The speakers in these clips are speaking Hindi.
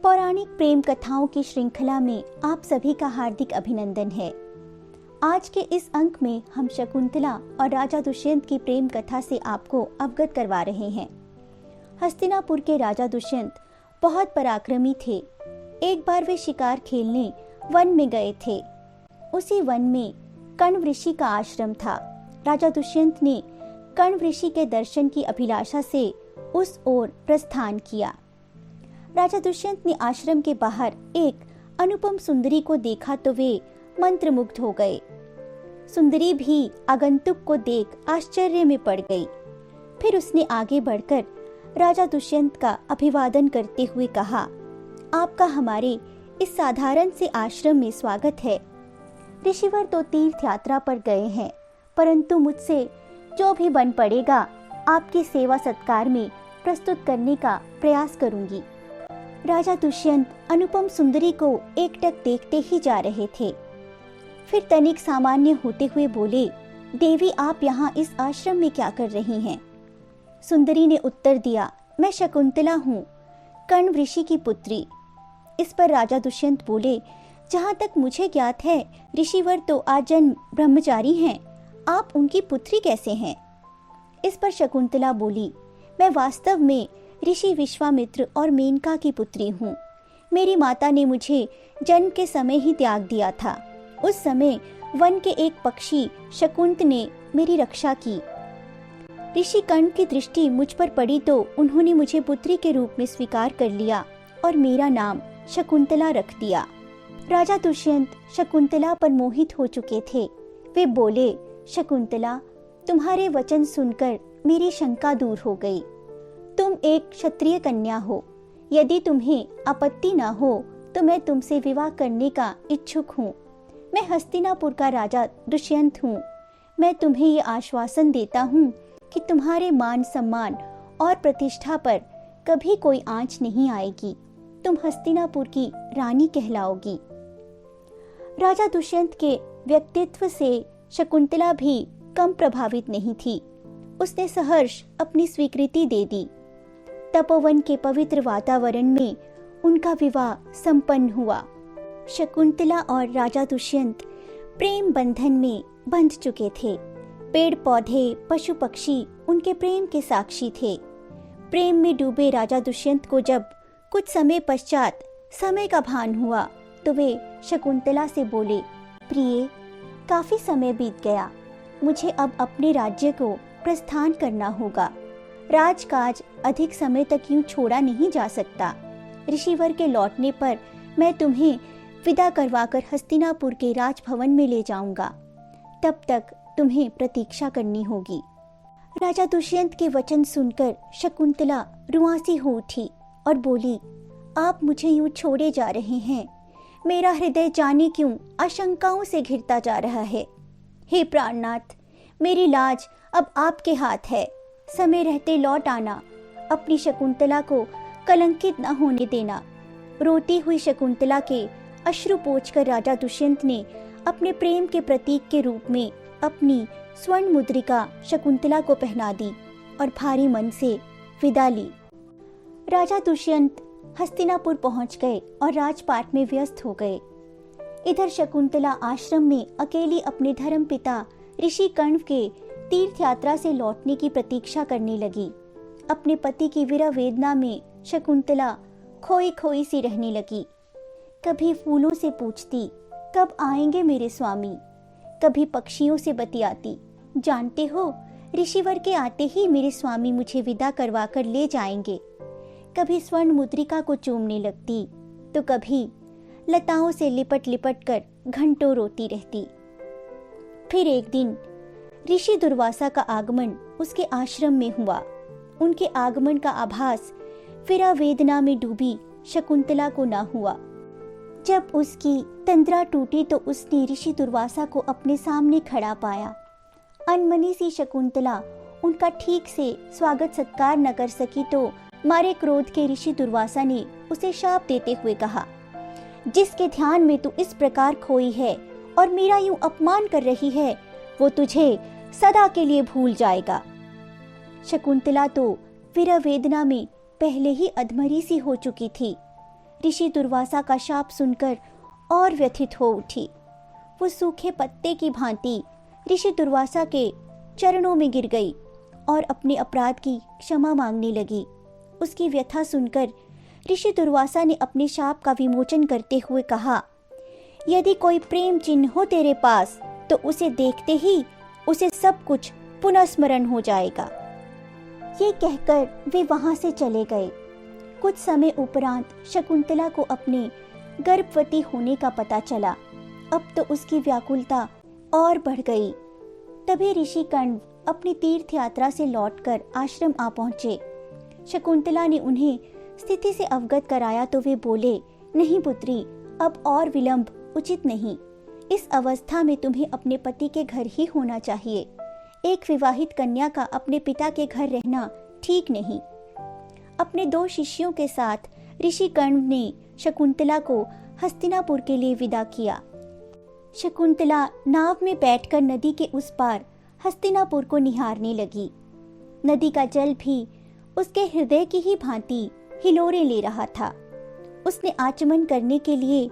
पौराणिक प्रेम कथाओं की श्रृंखला में आप सभी का हार्दिक अभिनंदन है। आज के इस अंक में हम शकुंतला और राजा दुष्यंत की प्रेम कथा से आपको अवगत करवा रहे हैं। हस्तिनापुर के राजा दुष्यंत बहुत पराक्रमी थे। एक बार वे शिकार खेलने वन में गए थे। उसी वन में कण्व ऋषि का आश्रम था। राजा दुष्यंत ने कण्व ऋषि के दर्शन की अभिलाषा से उस ओर प्रस्थान किया। राजा दुष्यंत ने आश्रम के बाहर एक अनुपम सुंदरी को देखा तो वे मंत्रमुग्ध हो गए। सुंदरी भी आगंतुक को देख आश्चर्य में पड़ गई। फिर उसने आगे बढ़कर राजा दुष्यंत का अभिवादन करते हुए कहा, आपका हमारे इस साधारण से आश्रम में स्वागत है। ऋषिवर तो तीर्थ यात्रा पर गए हैं, परंतु मुझसे जो भी बन पड़ेगा आपकी सेवा सत्कार में प्रस्तुत करने का प्रयास करूंगी। राजा दुष्यंत अनुपम सुंदरी को एकटक देखते ही जा रहे थे। फिर तनिक सामान्य होते हुए बोले, देवी आप यहाँ इस आश्रम में क्या कर रही हैं? सुंदरी ने उत्तर दिया, मैं शकुंतला हूँ, कण्व ऋषि की पुत्री। इस पर राजा दुष्यंत बोले, जहाँ तक मुझे ज्ञात है ऋषिवर तो आजन्म ब्रह्मचारी हैं, आप उनकी पुत्री कैसे हैं? इस पर शकुंतला बोली, मैं वास्तव में ऋषि विश्वामित्र और मेनका की पुत्री हूँ। मेरी माता ने मुझे जन्म के समय ही त्याग दिया था। उस समय वन के एक पक्षी शकुंत ने मेरी रक्षा की। ऋषि कण्व की दृष्टि मुझ पर पड़ी तो उन्होंने मुझे पुत्री के रूप में स्वीकार कर लिया और मेरा नाम शकुंतला रख दिया। राजा दुष्यंत शकुंतला पर मोहित हो चुके थे। वे बोले, शकुंतला तुम्हारे वचन सुनकर मेरी शंका दूर हो गई। तुम एक क्षत्रिय कन्या हो। यदि तुम्हें आपत्ति न हो तो मैं तुमसे विवाह करने का इच्छुक हूँ। मैं हस्तिनापुर का राजा दुष्यंत हूँ। मैं तुम्हें ये आश्वासन देता हूँ कि तुम्हारे मान सम्मान और प्रतिष्ठा पर कभी कोई आंच नहीं आएगी। तुम हस्तिनापुर की रानी कहलाओगी। राजा दुष्यंत के व्यक्तित्व से शकुंतला भी कम प्रभावित नहीं थी। उसने सहर्ष अपनी स्वीकृति दे दी। तपोवन के पवित्र वातावरण में उनका विवाह संपन्न हुआ। शकुंतला और राजा दुष्यंत प्रेम बंधन में बंध चुके थे। पेड़ पौधे पशु पक्षी उनके प्रेम के साक्षी थे। प्रेम में डूबे राजा दुष्यंत को जब कुछ समय पश्चात समय का भान हुआ तो वे शकुंतला से बोले, प्रिय काफी समय बीत गया, मुझे अब अपने राज्य को प्रस्थान करना होगा। राजकाज अधिक समय तक यूं छोड़ा नहीं जा सकता। ऋषिवर के लौटने पर मैं तुम्हें विदा करवाकर हस्तिनापुर के राजभवन में ले जाऊंगा। तब तक तुम्हें प्रतीक्षा करनी होगी। राजा दुष्यंत के वचन सुनकर शकुंतला रुआंसी हो उठी और बोली, आप मुझे यूं छोड़े जा रहे हैं। मेरा हृदय जाने क्यों आशंकाओं से घिरता जा रहा है। हे प्राणनाथ, मेरी लाज अब आपके हाथ है। समय रहते लौट आना। अपनी शकुंतला को कलंकित न होने देना। रोती हुई शकुंतला के अश्रु पोंछकर राजा दुष्यंत ने अपने प्रेम के प्रतीक के रूप में अपनी स्वर्ण मुद्रिका शकुंतला को पहना दी और भारी मन से विदा ली। राजा दुष्यंत हस्तिनापुर पहुंच गए और राजपाट में व्यस्त हो गए। इधर शकुंतला आश्रम में अकेली अपने धर्म पिता ऋषि कण्व के तीर्थ यात्रा से लौटने की प्रतीक्षा करने लगी। अपने पति की विरह वेदना में शकुंतला खोई खोई सी रहने लगी। कभी फूलों से पूछती, कब आएंगे मेरे स्वामी? कभी पक्षियों से बतियाती, जानते हो ऋषिवर के आते ही मेरे स्वामी मुझे विदा करवा कर ले जाएंगे। कभी स्वर्ण मुद्रिका को चूमने लगती तो कभी लताओं से लिपट लिपट कर घंटों रोती रहती। फिर एक दिन ऋषि दुर्वासा का आगमन उसके आश्रम में हुआ। उनके आगमन का आभास विरह वेदना में डूबी शकुंतला को न हुआ। जब उसकी तंद्रा टूटी तो उसने ऋषि दुर्वासा को अपने सामने खड़ा पाया। अनमनी सी शकुंतला उनका ठीक से स्वागत सत्कार न कर सकी तो मारे क्रोध के ऋषि दुर्वासा ने उसे शाप देते हुए कहा, जिसके ध्यान में तू इस प्रकार खोई है और मेरा यूं अपमान कर रही है, वो तुझे सदा के लिए भूल जाएगा। शकुंतला तो विरह वेदना में पहले ही अधमरी सी हो चुकी थी। ऋषि दुर्वासा का शाप सुनकर और व्यथित हो उठी। वो सूखे पत्ते की भांति ऋषि दुर्वासा के चरणों में गिर गई और अपने अपराध की क्षमा मांगने लगी। उसकी व्यथा सुनकर ऋषि दुर्वासा ने अपने शाप का विमोचन करते हुए कहा, यदि कोई प्रेम चिन्ह हो तेरे पास तो उसे देखते ही उसे सब कुछ पुनः स्मरण हो जाएगा। ये कहकर वे वहां से चले गए। कुछ समय उपरांत शकुंतला को अपने गर्भवती होने का पता चला। अब तो उसकी व्याकुलता और बढ़ गई। तभी ऋषि कण्व अपनी तीर्थ यात्रा से लौटकर आश्रम आ पहुंचे। शकुंतला ने उन्हें स्थिति से अवगत कराया तो वे बोले, नहीं पुत्री, अब और विलंब उचित नहीं। इस अवस्था में तुम्हें अपने पति के घर ही होना चाहिए। एक विवाहित कन्या का अपने पिता के घर रहना ठीक नहीं। अपने 2 शिष्यों के साथ ऋषि कण्व ने शकुंतला को हस्तिनापुर के लिए विदा किया। शकुंतला नाव में बैठकर नदी के उस पार हस्तिनापुर को निहारने लगी। नदी का जल भी उसके हृदय की ही भांति हिलोरे ले रहा था। उसने आचमन करने के लिए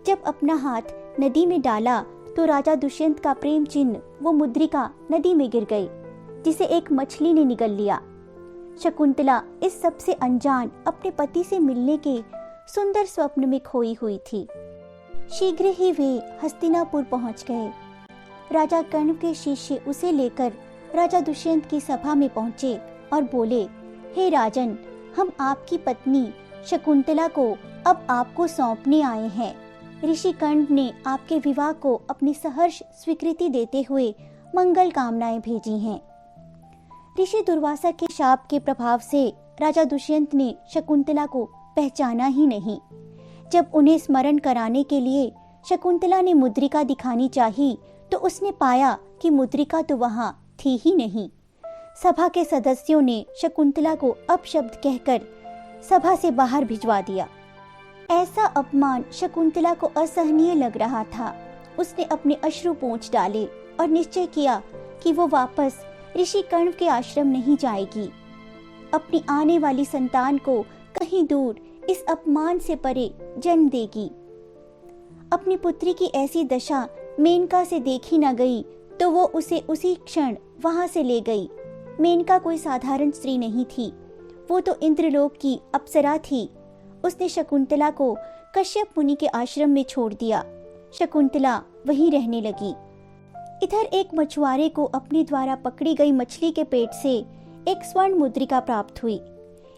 जब अपना हाथ नदी में डाला तो राजा दुष्यंत का प्रेम चिन्ह, वो मुद्रिका नदी में गिर गई, जिसे एक मछली ने निगल लिया। शकुंतला इस सब से अनजान अपने पति से मिलने के सुंदर स्वप्न में खोई हुई थी। शीघ्र ही वे हस्तिनापुर पहुंच गए। राजा कर्ण के शिष्य उसे लेकर राजा दुष्यंत की सभा में पहुंचे और बोले, हे राजन, हम आपकी पत्नी शकुंतला को अब आपको सौंपने आए हैं। ऋषि कण्व ने आपके विवाह को अपनी सहर्ष स्वीकृति देते हुए मंगल कामनाएं भेजी हैं। ऋषि दुर्वासा के शाप के प्रभाव से राजा दुष्यंत ने शकुंतला को पहचाना ही नहीं। जब उन्हें स्मरण कराने के लिए शकुंतला ने मुद्रिका दिखानी चाही तो उसने पाया कि मुद्रिका तो वहां थी ही नहीं। सभा के सदस्यों ने शकुंतला को अपशब्द कहकर सभा से बाहर भिजवा दिया। ऐसा अपमान शकुंतला को असहनीय लग रहा था। उसने अपने अश्रु पोंछ डाले और निश्चय किया कि वो वापस ऋषि कण्व के आश्रम नहीं जाएगी। अपनी आने वाली संतान को कहीं दूर इस अपमान से परे जन्म देगी। अपनी पुत्री की ऐसी दशा मेनका से देखी न गई तो वो उसे उसी क्षण वहां से ले गई। मेनका कोई साधारण स्त्री नहीं थी, वो तो इंद्रलोक की अप्सरा थी। उसने शकुंतला को कश्यप मुनि के आश्रम में छोड़ दिया। शकुंतला वहीं रहने लगी। इधर एक मछुआरे को अपने द्वारा पकड़ी गई मछली के पेट से एक स्वर्ण मुद्रिका प्राप्त हुई।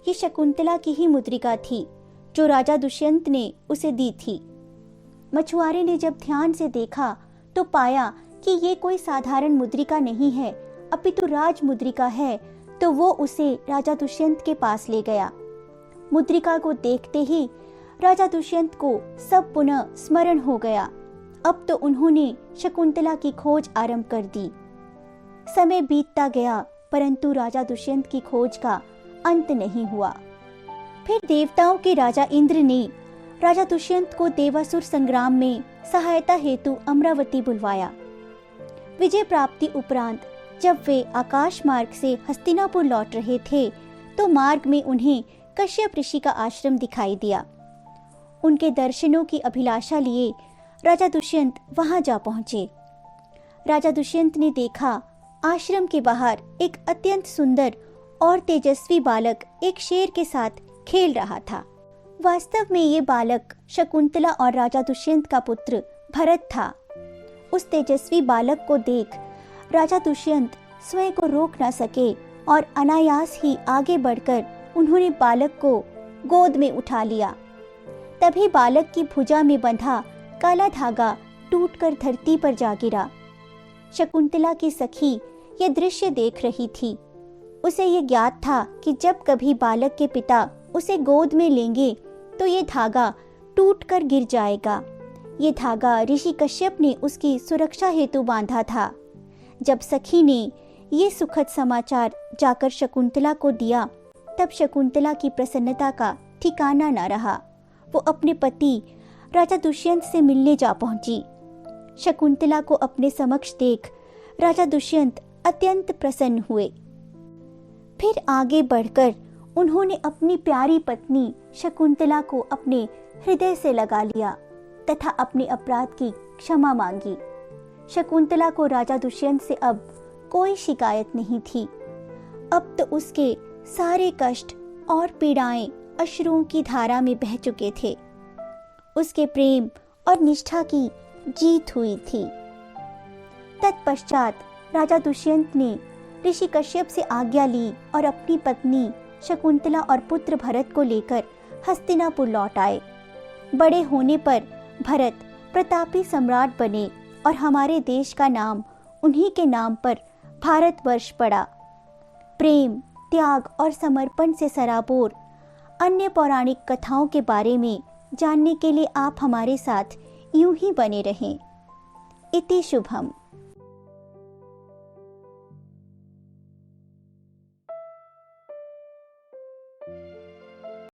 ये शकुंतला की ही मुद्रिका थी जो राजा दुष्यंत ने उसे दी थी। मछुआरे ने जब ध्यान से देखा तो पाया कि ये कोई साधारण मुद्रिका नहीं है, अपितु राज मुद्रिका है। तो वो उसे राजा दुष्यंत के पास ले गया। मुद्रिका को देखते ही राजा दुष्यंत को सब पुनः स्मरण हो गया। अब तो उन्होंने शकुंतला की खोज आरंभ कर दी। समय बीतता गया परंतु राजा दुष्यंत की खोज का अंत नहीं हुआ। फिर देवताओं के राजा इंद्र ने राजा दुष्यंत को देवासुर संग्राम में सहायता हेतु अमरावती बुलवाया। विजय प्राप्ति उपरांत जब वे आकाश मार्ग से हस्तिनापुर लौट रहे थे तो मार्ग में उन्हें कश्यप ऋषि का आश्रम दिखाई दिया। उनके दर्शनों की अभिलाषा लिए राजा दुष्यंत वहां जा पहुंचे। राजा दुष्यंत ने देखा आश्रम के बाहर एक अत्यंत सुंदर और तेजस्वी बालक एक शेर के साथ खेल रहा था। वास्तव में ये बालक शकुंतला और राजा दुष्यंत का पुत्र भरत था। उस तेजस्वी बालक को देख राजा दुष्यंत स्वयं को रोक न सके और अनायास ही आगे बढ़कर उन्होंने बालक को गोद में उठा लिया। तभी बालक की भुजा में बंधा काला धागा टूटकर धरती पर जा गिरा। शकुंतला की सखी ये दृश्य देख रही थी। उसे ये ज्ञात था कि जब कभी बालक के पिता उसे गोद में लेंगे तो ये धागा टूटकर गिर जाएगा। ये धागा ऋषि कश्यप ने उसकी सुरक्षा हेतु बांधा था। जब सखी ने ये सुखद समाचार जाकर शकुंतला को दिया तब शकुंतला की प्रसन्नता का ठिकाना न रहा। वो अपने पति राजा दुष्यंत से मिलने जा पहुंची। शकुंतला को अपने समक्ष देख राजा दुष्यंत अत्यंत प्रसन्न हुए। फिर आगे बढ़कर उन्होंने अपनी प्यारी पत्नी शकुंतला को अपने हृदय से लगा लिया तथा अपने अपराध की क्षमा मांगी। शकुंतला को राजा दुष्यंत से अब कोई शिकायत नहीं थी। अब तो उसके सारे कष्ट और पीड़ाएं अश्रुओं की धारा में बह चुके थे। उसके प्रेम और निष्ठा की जीत हुई थी। तत्पश्चात राजा दुष्यंत ने ऋषि कश्यप से आज्ञा ली और अपनी पत्नी शकुंतला और पुत्र भरत को लेकर हस्तिनापुर लौट आए। बड़े होने पर भरत प्रतापी सम्राट बने और हमारे देश का नाम उन्हीं के नाम पर भारतवर्ष पड़ा। प्रेम, त्याग और समर्पण से सराबोर अन्य पौराणिक कथाओं के बारे में जानने के लिए आप हमारे साथ यूं ही बने रहें। इति शुभम।